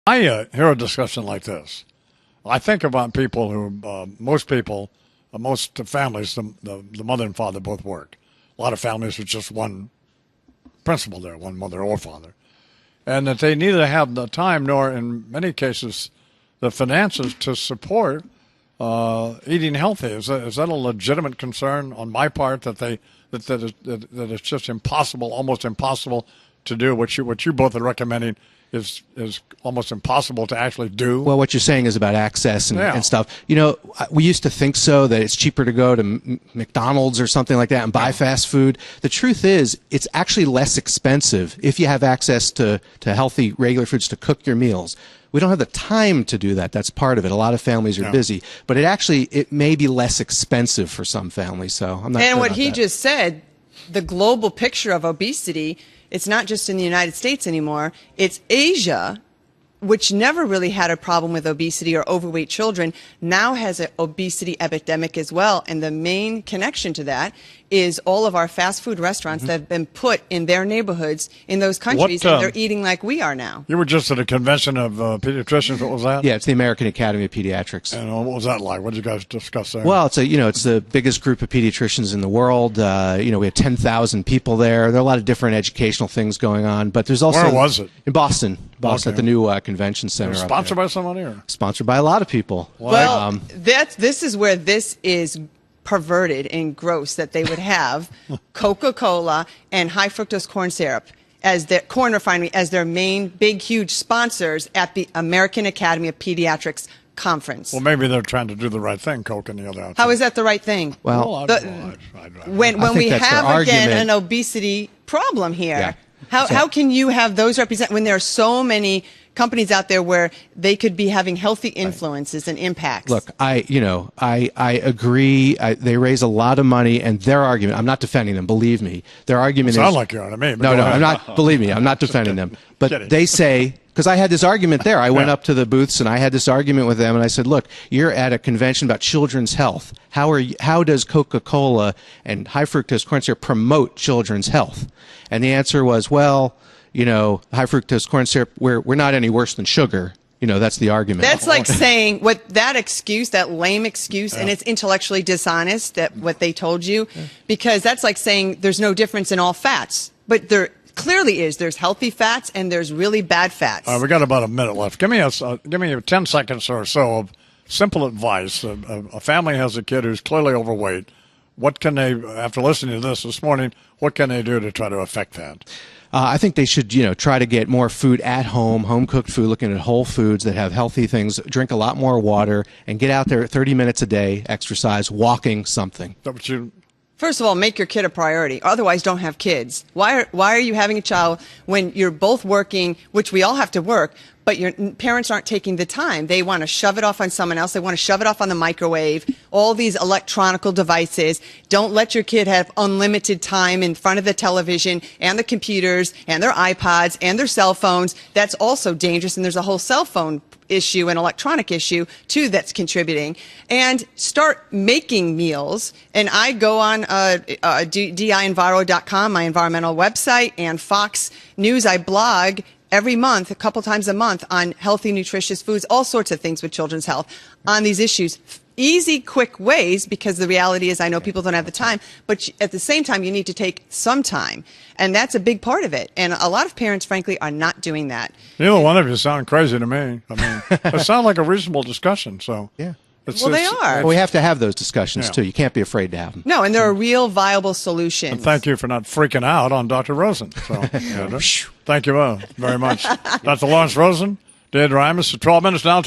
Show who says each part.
Speaker 1: I hear a discussion like this. I think about people who, most families, the mother and father both work. A lot of families with just one principal there, one mother or father. And that they neither have the time nor, in many cases, the finances to support eating healthy. Is that a legitimate concern on my part that it's just impossible, almost impossible to do what you both are recommending is almost impossible to actually do?
Speaker 2: Well, what you're saying is about access and stuff. You know, we used to think so, that it's cheaper to go to McDonald's or something like that and buy fast food. The truth is, it's actually less expensive if you have access to healthy, regular foods to cook your meals. We don't have the time to do that. That's part of it. A lot of families are busy. But it may be less expensive for some families. So I'm not sure
Speaker 3: And what
Speaker 2: about
Speaker 3: he
Speaker 2: that.
Speaker 3: just said, the global picture of obesity, it's not just in the United States anymore. It's Asia, which never really had a problem with obesity or overweight children, now has an obesity epidemic as well. And the main connection to that is all of our fast food restaurants that have been put in their neighborhoods in those countries, and they're eating like we are now.
Speaker 1: You were just at a convention of pediatricians. What was that?
Speaker 2: Yeah, it's the American Academy of Pediatrics.
Speaker 1: And what was that like? What did you guys discuss there?
Speaker 2: Well, it's the biggest group of pediatricians in the world. We had 10,000 people there. There are a lot of different educational things going on, but there's also...
Speaker 1: Where was it?
Speaker 2: In Boston. Boston,
Speaker 1: Okay.
Speaker 2: at the new convention center.
Speaker 1: Sponsored by somebody? Or?
Speaker 2: Sponsored by a lot of people.
Speaker 3: Well, this is where this is perverted and gross, that they would have Coca-Cola and high fructose corn syrup as their corn refinery as their main big huge sponsors at the American Academy of Pediatrics conference.
Speaker 1: Well, maybe they're trying to do the right thing, Coke and the other outfit.
Speaker 3: How is that the right thing?
Speaker 2: Well,
Speaker 3: when we have again an obesity problem here, how can you have those represent when there are so many companies out there where they could be having healthy influences and impacts?
Speaker 2: Look, I agree. They raise a lot of money, and their argument, I'm not defending them, believe me. Their argument
Speaker 1: sound like you're on me.
Speaker 2: No, I'm not, believe me, I'm not defending them. But they say, because I had this argument there. I went up to the booths and I had this argument with them, and I said, look, you're at a convention about children's health. How does Coca-Cola and high fructose corn syrup promote children's health? And the answer was, well, high fructose corn syrup, we're not any worse than sugar. That's the argument.
Speaker 3: That's like saying that lame excuse, and it's intellectually dishonest, that what they told you, because that's like saying there's no difference in all fats. But there clearly is. There's healthy fats and there's really bad fats.
Speaker 1: We got about a minute left. Give me 10 seconds or so of simple advice. A family has a kid who's clearly overweight. What can they, after listening to this morning, what can they do to try to affect that?
Speaker 2: I think they should, try to get more food at home cooked food, looking at whole foods that have healthy things, drink a lot more water, and get out there 30 minutes a day, exercise, walking, something.
Speaker 3: First of all, make your kid a priority. Otherwise, don't have kids. Why are you having a child when you're both working, which we all have to work, but your parents aren't taking the time? They want to shove it off on someone else. They want to shove it off on the microwave, all these electronical devices. Don't let your kid have unlimited time in front of the television and the computers and their iPods and their cell phones. That's also dangerous, and there's a whole cell phone issue and electronic issue too that's contributing. And start making meals. And I go on DIenviro.com, my environmental website, and Fox News. I blog every month, a couple times a month, on healthy, nutritious foods, all sorts of things with children's health on these issues. Easy, quick ways, because the reality is I know people don't have the time, but at the same time, you need to take some time. And that's a big part of it. And a lot of parents, frankly, are not doing that.
Speaker 1: Neither one of you sound crazy to me. I mean, it sounds like a reasonable discussion. So
Speaker 3: yeah. Well, they are.
Speaker 2: Well, we have to have those discussions, too. You can't be afraid to have them.
Speaker 3: No, and there are real viable solutions.
Speaker 1: And thank you for not freaking out on Dr. Rosen. So, thank you very much. Dr. Lawrence Rosen, Deirdre Imus, 12 minutes now.